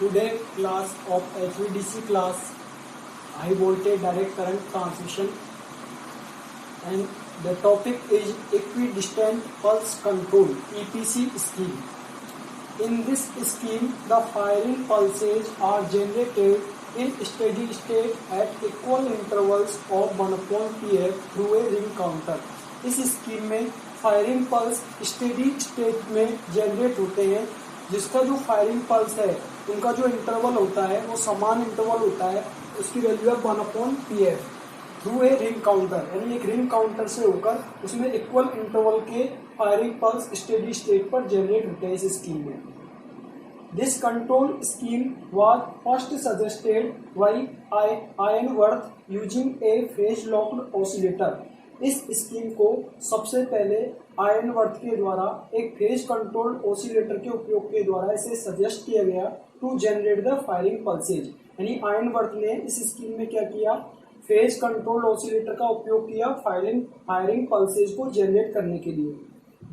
Today class of HVDC class, high voltage direct current transmission, and the topic is equidistant pulse control EPC scheme. In this scheme, the firing pulses are generated in steady state at equal intervals of 1/pf through a ring counter. इस scheme में firing pulse steady state में generate होते हैं, जिसका जो firing pulse है उनका जो इंटरवल होता है वो समान इंटरवल होता है, उसकी वैल्यू है 1/pf through a ring counter, यानी एक रिंग काउंटर से होकर उसमें इक्वल इंटरवल के फायरिंग पल्स स्टेडी स्टेट पर जनरेट होते हैं इस स्कीम में. This control scheme was first suggested by Ironworth using a phase-locked oscillator. इस स्कीम को सबसे पहले आयनवर्थ के द्वारा एक फेज कंट्रोल ऑसिलेटर के उपयोग के द्वारा इसे सजेस्ट किया गया to generate the firing pulses. यानी आयनवर्थ ने इस स्कीम में क्या किया, फेज कंट्रोल ऑसिलेटर का उपयोग किया फायरिंग पल्सेज को जनरेट करने के लिए.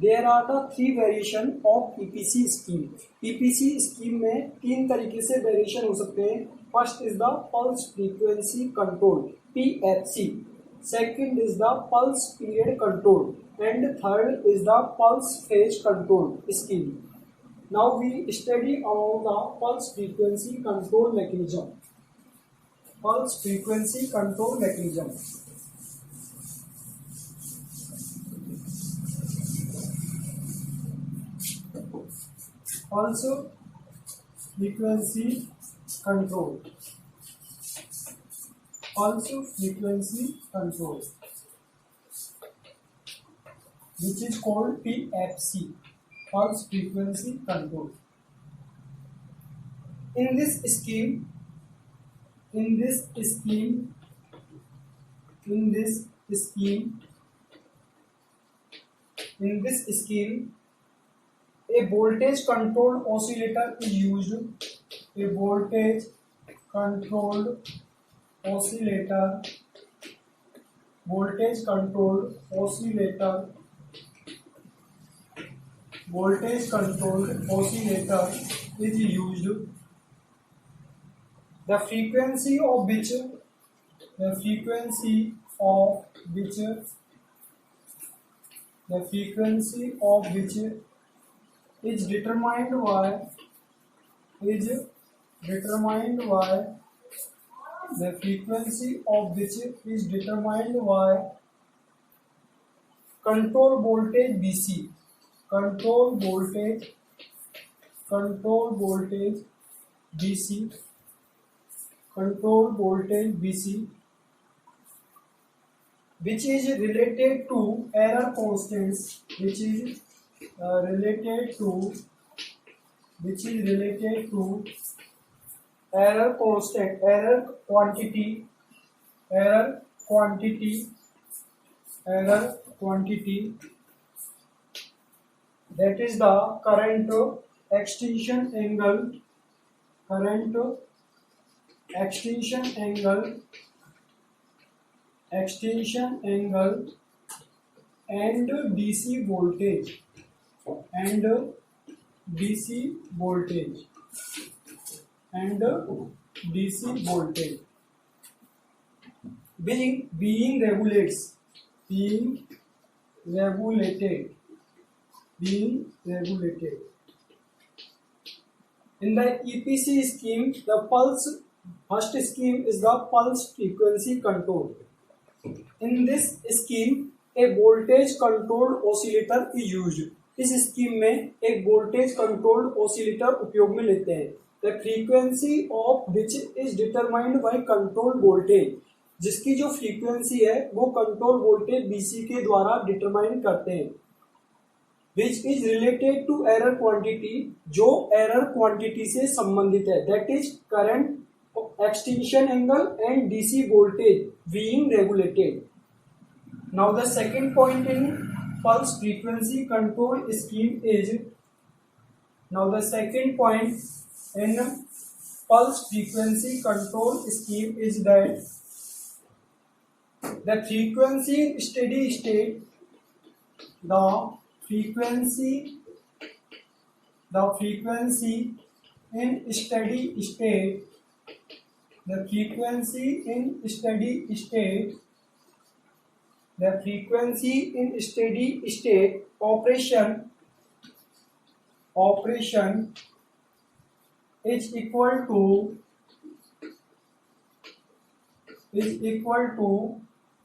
There are the three variation of EPC scheme. EPC scheme में तीन तरीके से वेरिएशन हो सकते हैं. First is the pulse frequency control PFC. Second is the pulse period control, and third is the pulse phase control scheme. Now we study about the pulse frequency control mechanism. Pulse frequency control mechanism. Pulse frequency control. Pulse frequency control, which is called PFC, pulse frequency control. In this scheme, a voltage controlled oscillator is used. A voltage controlled oscillator is used. The frequency of which is determined by control voltage BC. Control voltage BC, which is related to error constants, error quantity, that is the current extinction angle, and DC voltage, being regulated. In the EPC scheme, the first scheme is the pulse frequency control. In this scheme, a voltage controlled oscillator is used. इस scheme में एक voltage controlled oscillator उपयोग में लेते हैं. The frequency of which is determined by control voltage, जिसकी जो frequency है वो कंट्रोल वोल्टेज BC के द्वारा डिटरमाइन करते हैं. Which is related to error quantity, जो एरर क्वांटिटी से संबंधित है, that is current extinction angle and DC voltage being regulated. Now the second point in pulse frequency control scheme is that the frequency in steady state, the frequency in steady state, the frequency in steady state, the frequency in steady state operation is equal to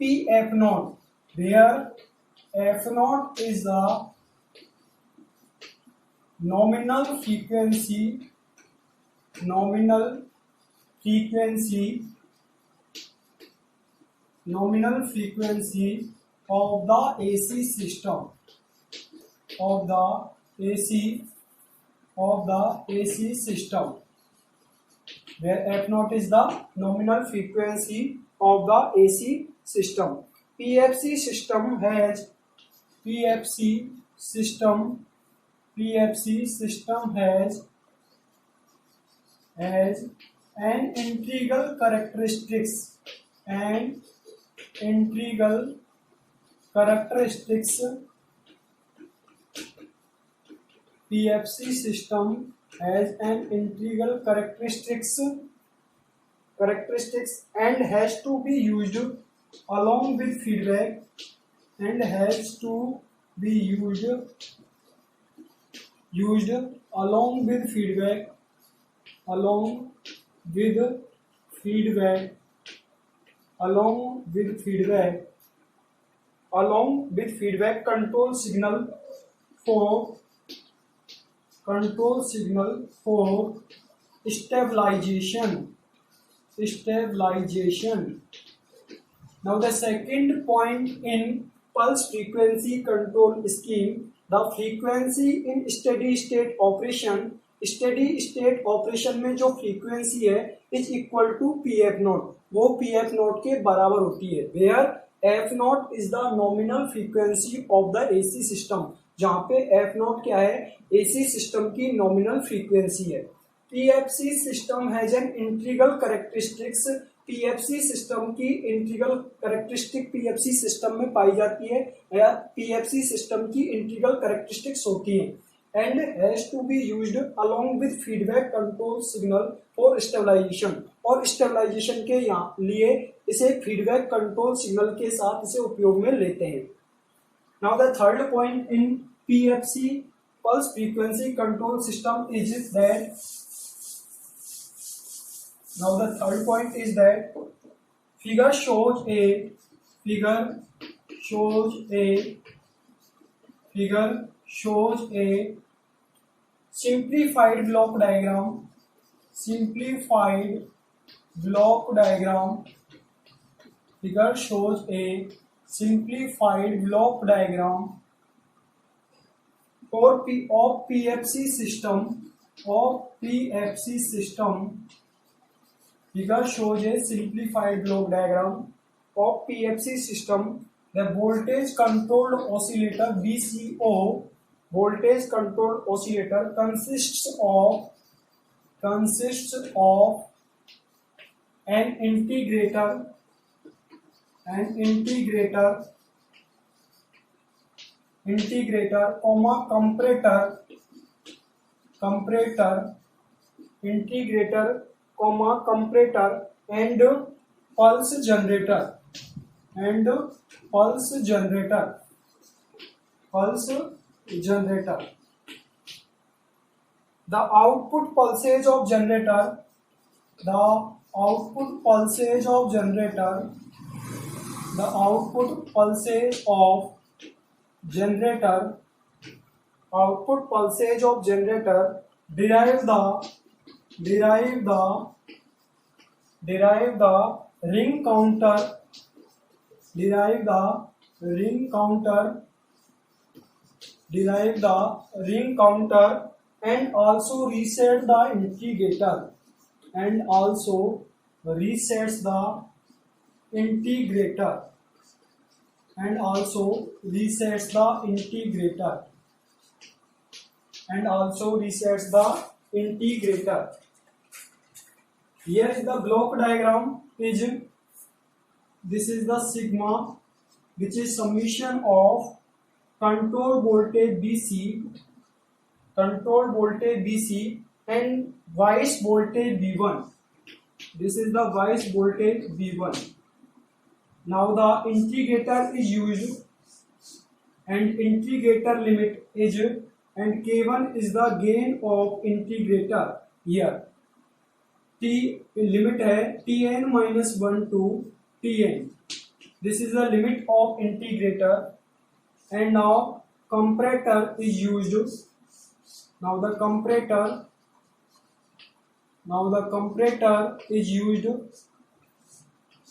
Pf naught, where F naught is the nominal frequency of the AC system, where F naught is the nominal frequency of the AC system. PFC system has an integral characteristics PFC system has an integral characteristics and has to be used along with feedback along with feedback control signal for stabilization. Now the second point in pulse frequency control scheme, the frequency in steady state operation में जो frequency है is equal to Pf naught, वो Pf naught के बराबर होती है, where F naught is the nominal frequency of the AC system, जहाँ पे F naught क्या है, AC system की nominal frequency है. PFC system has an integral characteristics. PFC system की इंटीग्रल कैरेक्टरिस्टिक PFC सिस्टम में पाई जाती है या PFC सिस्टम की इंटीग्रल कैरेक्टरिस्टिक्स होती हैं and has to be used along with feedback control signal for stabilisation, और स्टेबलाइजेशन के लिए इसे फीडबैक कंट्रोल सिग्नल के साथ इसे उपयोग में लेते हैं. Now the third point in PFC pulse frequency control system is that Now the third point is that figure shows a simplified block diagram. Figure shows a simplified block diagram of PFC system. Figure shows a simplified block diagram of PFC system. The voltage controlled oscillator VCO consists of an integrator, comparator and pulse generator. The output pulses of generator derive the ring counter and also resets the integrator and also resets the integrator. Here is the block diagram. This is the sigma, which is summation of control voltage BC and vice voltage V1. This is the vice voltage V1. Now the integrator is used and integrator limit is, and K1 is the gain of integrator here. T limit है Tn minus 1 to Tn. This is the limit of integrator, and now comparator is used. Now the comparator is used,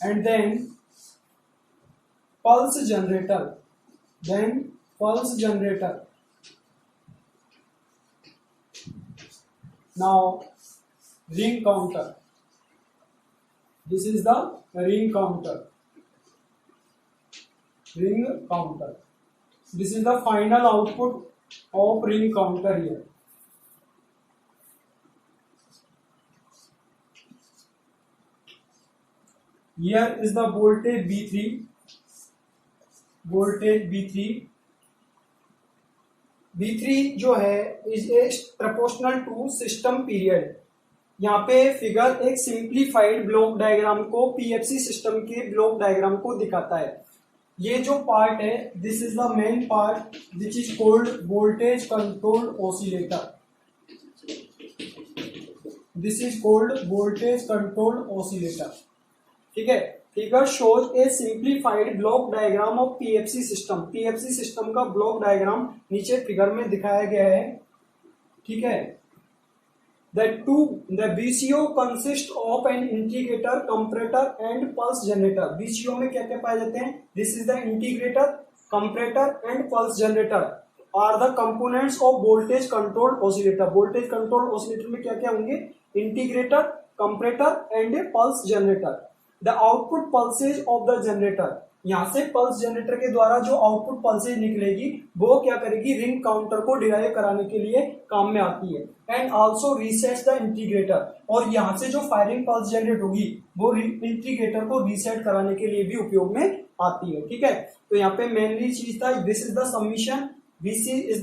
and then pulse generator. Now ring counter. This is the ring counter. This is the final output of ring counter here. Here is the voltage V3. V3 जो है is a proportional to system period. यहाँ पे figure एक simplified block diagram को, PFC system के block diagram को दिखाता है. ये जो पार्ट है, this is the main part which is called voltage controlled oscillator. ठीक है. Figure shows a simplified block diagram of PFC system. PFC system का ब्लॉक डायग्राम नीचे फिगर में दिखाया गया है. ठीक है. The VCO consists of an integrator, comparator and pulse generator. VCO में क्या क्या पाए जाते हैं? This is the integrator, comparator and pulse generator are the components of voltage controlled oscillator. Voltage controlled oscillator में क्या क्या होंगे? Integrator, comparator and pulse generator. The output pulses of the generator. यहाँ से पल्स जनरेटर के द्वारा जो output pulses निकलेगी वो क्या करेगी? रिंग काउंटर को डिराइव कराने के लिए काम में आती है. And also resets the integrator. और यहाँ से जो फायरिंग पल्स जनरेट होगी वो इंटीग्रेटर को रीसेट कराने के लिए भी उपयोग में आती है. ठीक है. तो यहाँ पे मेनली चीज था, this is the submission. VC is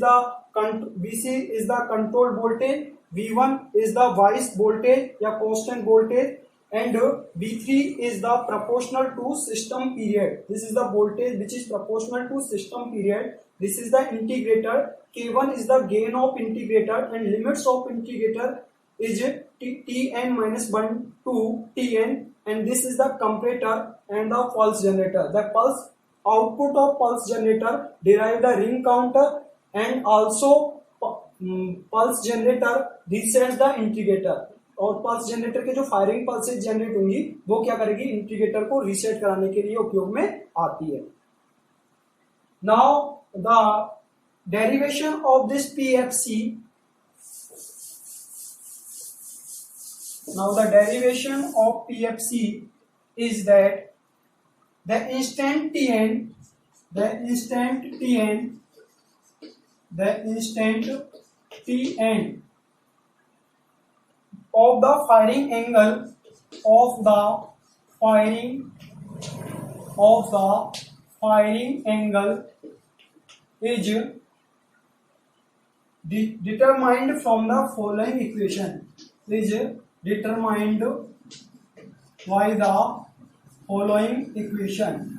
the control voltage, V1 is the vice voltage या constant voltage, and V3 is the proportional to system period. This is the voltage which is proportional to system period. This is the integrator. K1 is the gain of integrator, and limits of integrator is Tn minus 1 to Tn, and this is the comparator and the pulse generator. The pulse output of pulse generator derive the ring counter, and also pulse generator resets the integrator. और pulse generator के जो firing pulses generate होंगी वो क्या करेगी? Integrator को reset कराने के लिए उपयोग में आती है. Now the derivation of this PFC. Now the derivation of PFC is that the instant Tn of the firing angle is determined from the following equation. Is determined by the following equation.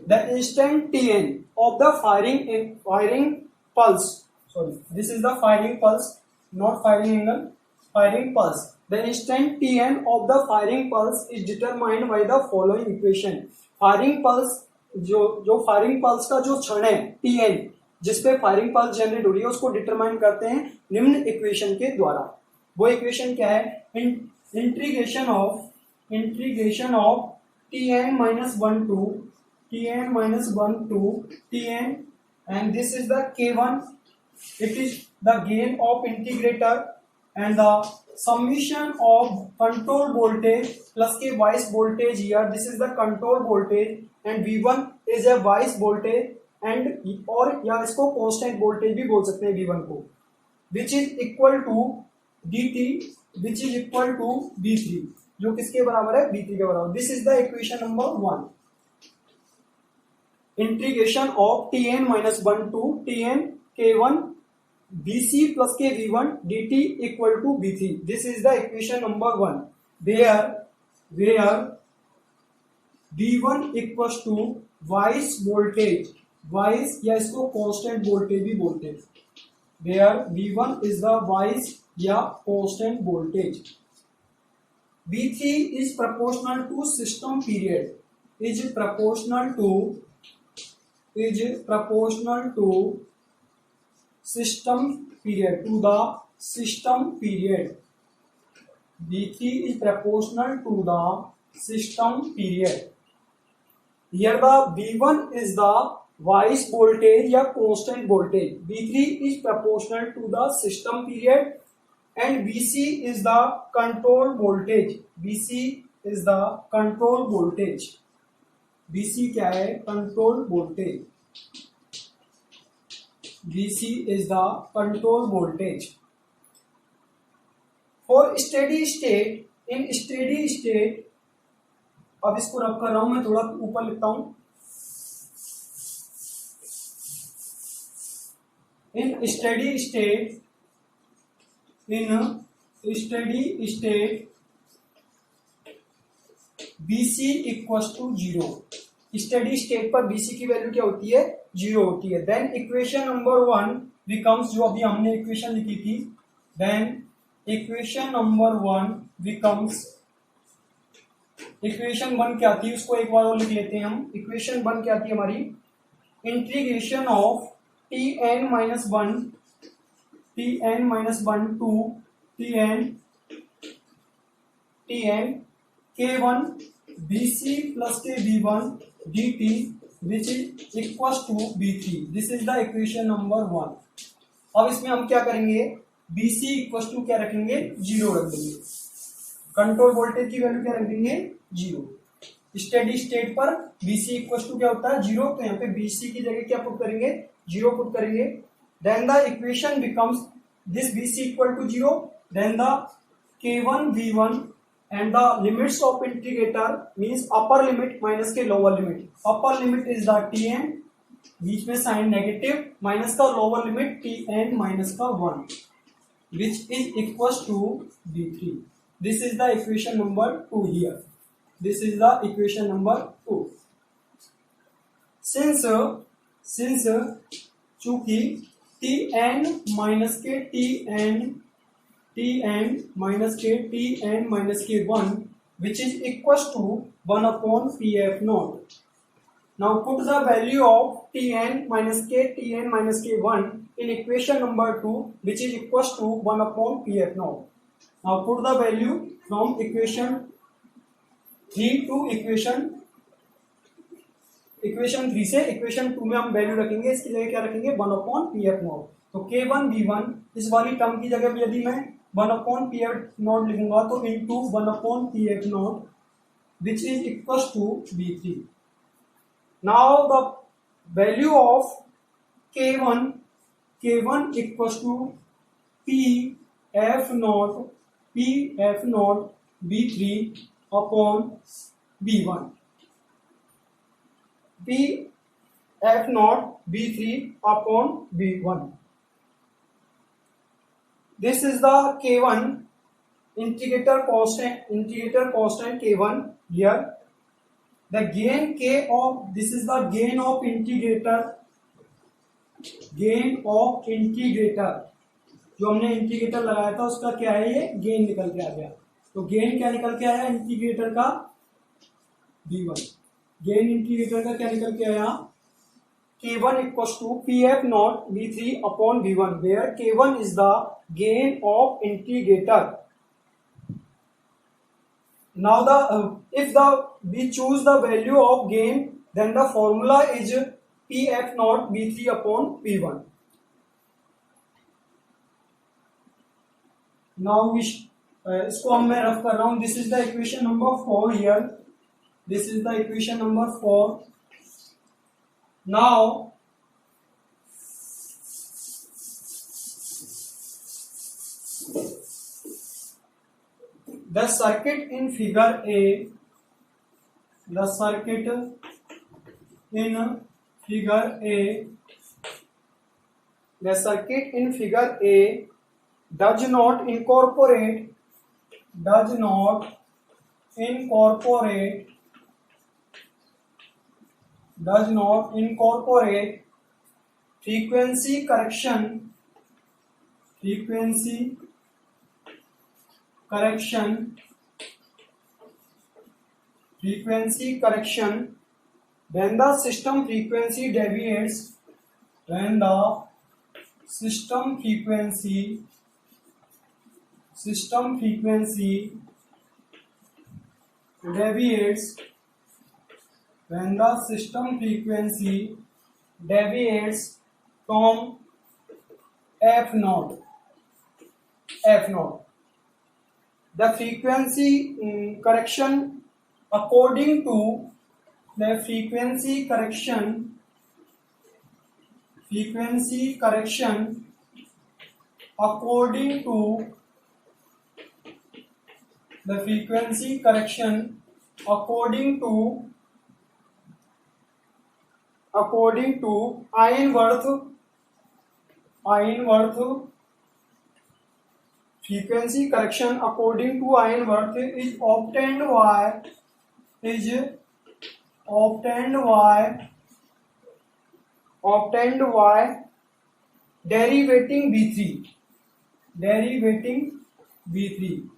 The instant Tn of the firing pulse. Sorry, this is the firing pulse, not firing angle. Firing pulse. The instant Tn of the firing pulse is determined by the following equation. Firing pulse जो firing pulse का जो क्षण है Tn, जिसपे firing pulse generate हो रही है, उसको डिटरमाइन करते हैं निम्न इक्वेशन के द्वारा. वो इक्वेशन क्या है? Integration of Tn minus 1 to Tn, and this is the K1. It is the gain of integrator, and the summation of control voltage plus के vice voltage here. This is the control voltage, and V1 is a vice voltage, and और या इसको constant voltage भी बोल सकते हैं V1 को, which is equal to dt, which is equal to V3, जो किसके बराबर है? V3 के बराबर. This is the equation number 1. Integration of Tn minus 1 to Tn K1 Bc plus K V1 dt equal to B3. This is the equation number 1 where V1 equals to vice voltage, vice या इसको constant voltage भी बोलते हैं, where V1 is the vice या constant voltage. V3 is proportional to system period, is proportional to system period, to the system period. V3 is proportional to the system period. Here the V1 is the vice voltage या constant voltage. V3 is proportional to the system period and Vc is the control voltage. Vc is the control voltage. Vc क्या है? Control voltage. Vc is the control voltage. For steady state, in steady state, अब इसको रब कर रहा हूं मैं, थोड़ा ऊपर लिखता हूं. In steady state, BC equals to 0. Steady state पर BC की वैल्यू क्या होती है? 0 होती है. देन इक्वेशन नंबर 1 बिकम्स, जो अभी हमने इक्वेशन लिखी थी, then equation number 1 becomes, equation 1 क्या थी उसको एक बार और लिख लेते हैं हम. इक्वेशन 1 क्या थी हमारी? Integration of Tn minus 1 to Tn K1 Bc plus K V1 dt which is equals to B3. This is the equation number 1. अब इसमें हम क्या करेंगे? BC इक्वल्स टू क्या रखेंगे? 0 रख देंगे. कंट्रोल वोल्टेज की वैल्यू क्या रख देंगे? 0. स्टेडी स्टेट पर BC इक्वल्स टू क्या होता है? 0. तो यहाँ पे BC की जगह क्या पुट करेंगे? 0 पुट करेंगे. Then the equation becomes this BC equal to 0, then the K1 V1 and the limits of integrator means upper limit minus के lower limit. Upper limit is the Tn, बीच में sign negative, minus का lower limit Tn minus का 1, which is equals to B3. This is the equation number 2 here. This is the equation number 2. Since चूंकि Tn minus के Tn minus K1 which is equals to 1 upon Pf naught. Now put the value of Tn minus K1 in equation number 2 which is equals to 1 upon Pf naught. Now put the value from equation 3 to equation 3 से equation 2 में हम value रखेंगे. इसकी जगह क्या रखेंगे? 1 upon Pf naught. तो K1 V1 इस वाली टर्म की जगह यदि मैं 1 upon Pf naught लिखूंगा तो into 1 upon Pf naught which is equals to B3. Now the value of K1 equals to Pf naught B3 upon B1. Pf naught B3 upon B1. This is the K1 integrator constant K1 here. The gain K of, this is the gain of integrator. जो हमने integrator लगाया था उसका क्या है? ये gain निकल के आ गया. तो गेन क्या निकल के आया? इंटीग्रेटर का V1. गेन इंटीग्रेटर का क्या निकल के आया? K1 equals to Pf naught V3 upon V1, where K1 is the gain of integrator. Now if we choose the value of gain, then the formula is Pf naught V3 upon V1. Now इसको हम मैं rough कर रहा हूँ. This is the equation number 4 here. This is the equation number 4. Now the circuit in figure A, the circuit in Figure A. The circuit in figure A does not incorporate frequency correction when the system frequency deviates from f naught. The frequency correction according to the frequency correction according to Ainsworth frequency correction according to Ainsworth is obtained by derivating V3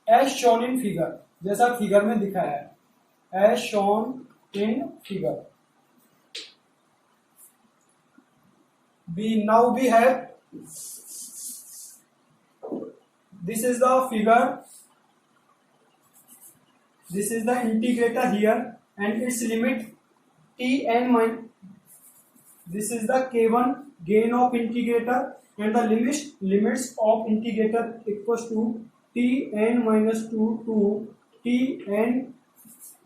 as shown in figure, जैसा figure में दिखाया है, as shown in figure. Now we have, this is the figure, this is the integrator here and its limit t n minus, this is the k1 gain of integrator and the limits of integrator equals to t n minus 2 to t n,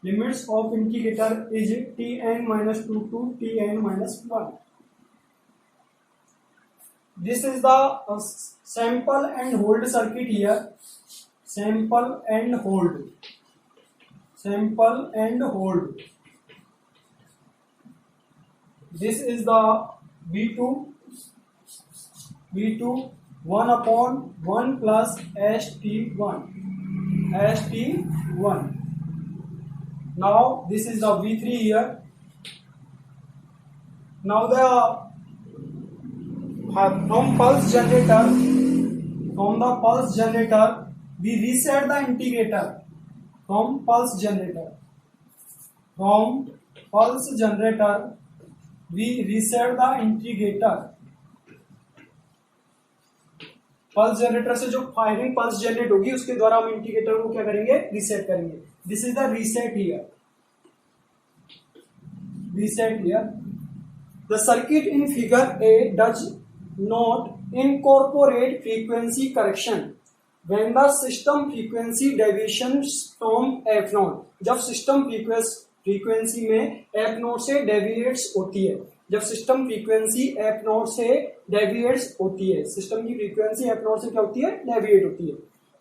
limits of integrator is t n minus 2 to t n minus 1. This is the sample and hold circuit here. Sample and hold. This is the V2 1 upon 1 plus ST1. Now this is the V3 here. Now the from the pulse generator we reset the integrator. From pulse generator we reset the integrator. Pulse generator से जो firing pulse generate होगी उसके द्वारा हम integrator को क्या करेंगे, reset करेंगे. This is the reset here. The circuit in figure A does not incorporate frequency correction when the system frequency deviations from f naught. जब सिस्टम फ्रीक्वेंसी में f naught से डेविएट्स होती है, जब सिस्टम फ्रीक्वेंसी f naught से deviates होती है, system की फ्रीक्वेंसी f naught से क्या होती है, डेविएट होती है.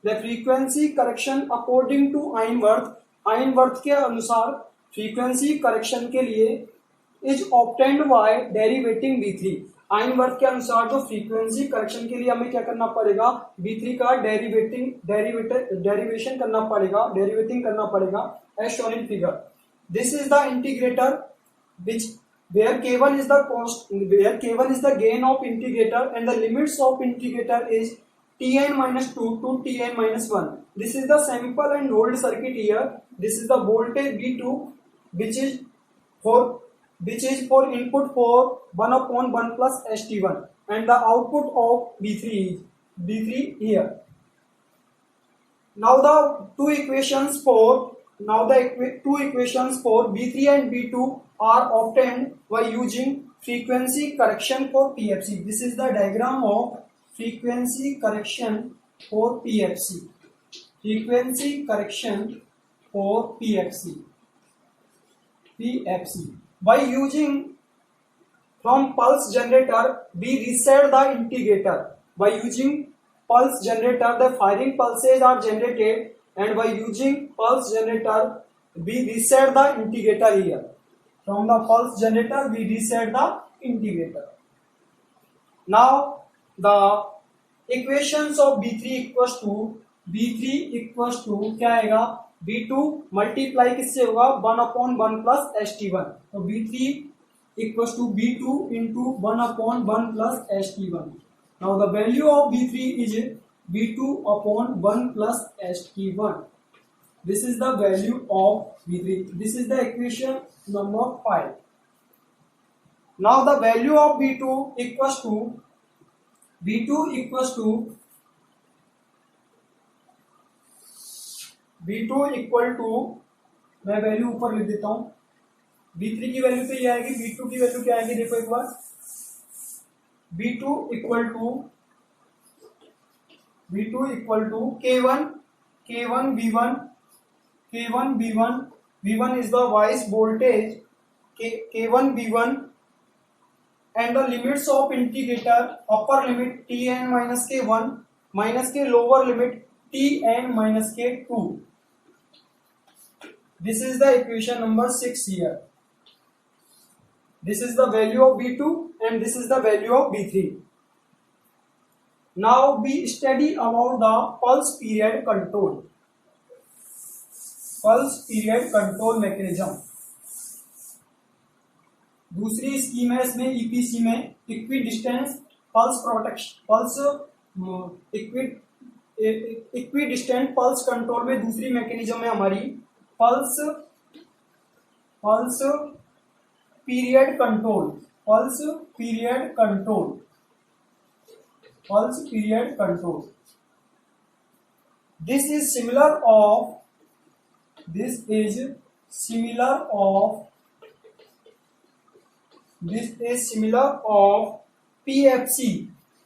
The frequency correction according to Ainsworth के अनुसार फ्रीक्वेंसी करेक्शन के लिए is obtained by derivating V3. Ainsworth के अनुसार जो फ्रीक्वेंसी करेक्शन के लिए हमें क्या करना पड़ेगा, V3 का डेरिवेटिंग करना पड़ेगा as shown in figure. This is the integrator where K1 is the gain of integrator and the limits of integrator is Tn minus 2 to Tn minus 1. This is the sample and hold circuit here. This is the voltage V2 which is for input for 1 upon 1 plus ST1 and the output of V3 here. Now the two equations for V3 and V2 are obtained by using frequency correction for PFC. This is the diagram of frequency correction for PFC. By using from pulse generator we reset the integrator. By using pulse generator the firing pulses are generated and by using pulse generator we reset the integrator here. From the pulse generator we reset the integrator. Now the equations of B3 equals to क्या आएगा, B2 multiply किससे होगा, 1/1 plus ST1. तो B3 equals to B2 into 1/1 plus ST1. Now the value of B3 is B2/1 plus ST1. This is the value of B3. This is the equation number 5. Now the value of B2 equals to मैं value ऊपर लिख देता हूं. B3 की value तो ये आएगी, B2 की वैल्यू क्या आएगी देखो एक बार. B2 equal to K1 V1 is the vice voltage K1 V1 and the limits of integrator upper limit Tn minus K1 minus K lower limit Tn minus K2. This is the equation number 6 here. This is the value of B2 and this is the value of B3. Now we study about the pulse period control. Pulse period control mechanism. दूसरी scheme है इसमें EPC में, equidistance pulse equidistant pulse control में दूसरी mechanism है हमारी pulse period control. This is similar of PFC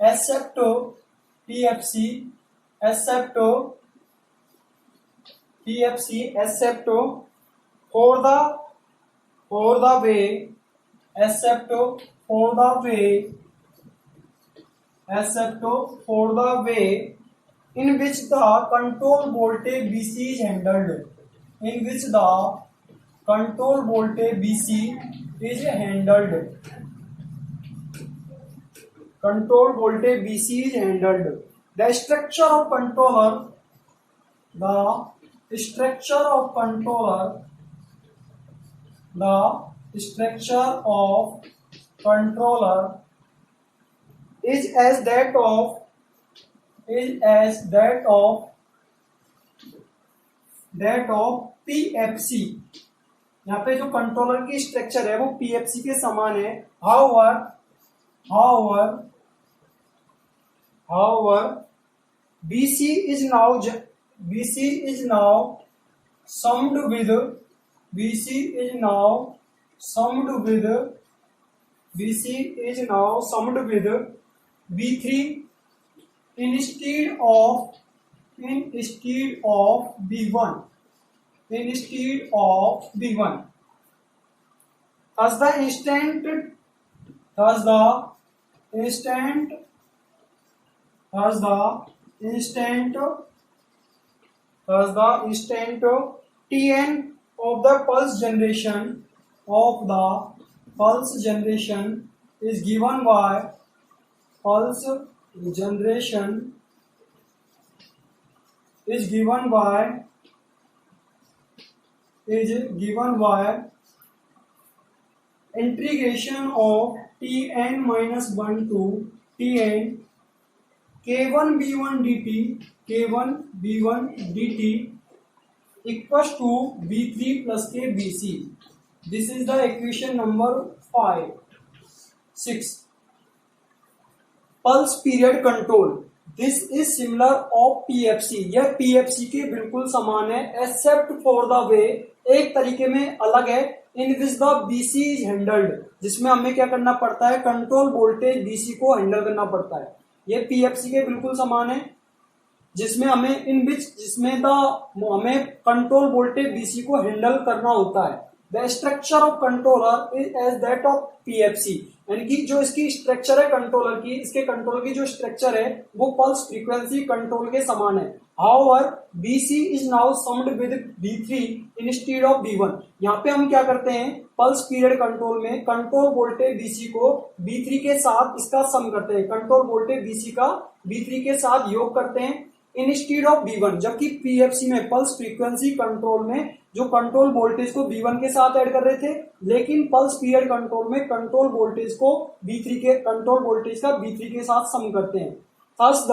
except for the way in which the control voltage BC is handled. Control voltage BC is handled. The structure of controller is as that of PFC. यहाँ पे जो controller की structure है वो PFC के समान है. However, BC is now summed with B3 instead of B1. Thus the instant Tn of the pulse generation is given by integration of Tn minus 1 to Tn K1 B1 dt equals to B3 plus K BC. This is the equation number 6. Pulse period control. This is similar of PFC. यह PFC के बिल्कुल समान है except for the way, एक तरीके में अलग है, in which the BC is handled, जिसमें हमें क्या करना पड़ता है, कंट्रोल वोल्टेज BC को हैंडल करना पड़ता है. ये PFC के बिल्कुल समान है जिसमें हमें हमें कंट्रोल वोल्टेज BC को हैंडल करना होता है. The structure of controller is as that of PFC. यानी कि जो इसकी स्ट्रक्चर है कंट्रोलर की, इसके कंट्रोलर की जो स्ट्रक्चर है वो पल्स फ्रीक्वेंसी कंट्रोल के समान है. However BC is now summed with B3 instead of B1. यहाँ पे हम क्या करते हैं, पल्स पीरियड कंट्रोल में कंट्रोल वोल्टेज डीसी को V3 के साथ इसका सम करते हैं, कंट्रोल वोल्टेज डीसी का V3 के साथ योग करते हैं इंस्टीड ऑफ V1, जबकि पीएफसी में पल्स फ्रीक्वेंसी कंट्रोल में जो कंट्रोल वोल्टेज को V1 के साथ ऐड कर रहे थे, लेकिन पल्स पीरियड कंट्रोल में कंट्रोल वोल्टेज को V3 के कंट्रोल वोल्टेज का V3 के साथ सम करते हैं। Thus the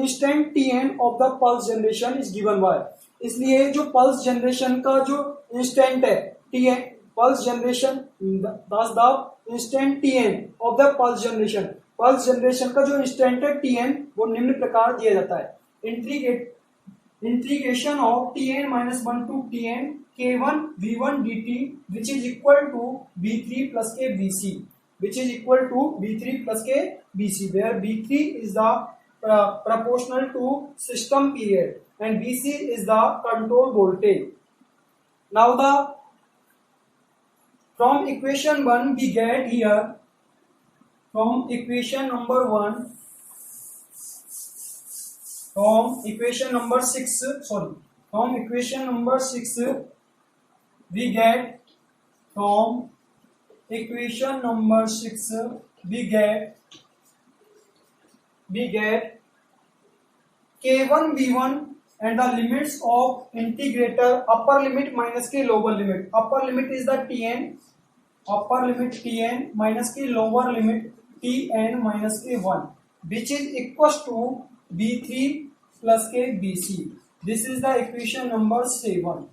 instant Tn of the pulse generation is given by, इसलिए जो पल्स जनरेशन का जो इंस्टेंट है Tn pulse generation, thus the instant Tn of the pulse generation, pulse generation का जो इंस्टेंट है Tn वो निम्न प्रकार दिया जाता है, integration of Tn minus 1 to Tn K1 V1 dt which is equal to V3 plus K Vc, which is equal to V3 plus K Vc, where V3 is the proportional to system period and Vc is the control voltage. Now the from equation 1 we get here, from equation number 1, from equation number 6, sorry, from equation number 6 we get, from equation number 6 we get K1 V1 and the limits of integrator, upper limit minus K lower limit, upper limit is the Tn, upper limit Tn minus K lower limit Tn minus K1, which is equals to V3 plus K Vc. This is the equation number 7.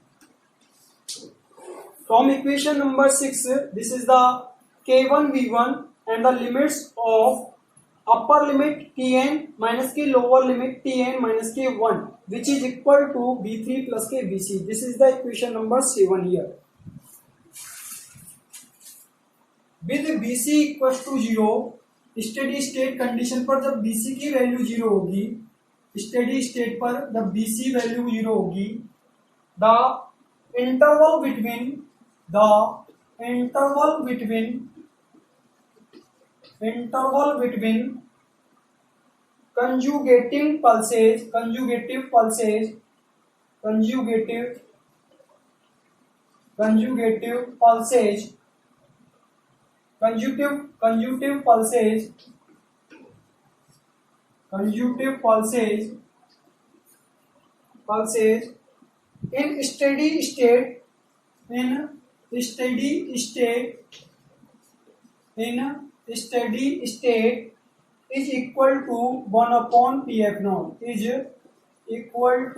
From equation number 6, this is the K1 V1 and the limits of upper limit Tn minus K lower limit Tn minus K1, which is equal to V3 plus K Vc. This is the equation number 7 here. With Vc equals to 0, steady state condition पर जब Vc की value 0 होगी, steady state पर जब Vc value 0 होगी, the interval between conjugative pulses in steady state is equal to 1 upon Pf naught, is equal to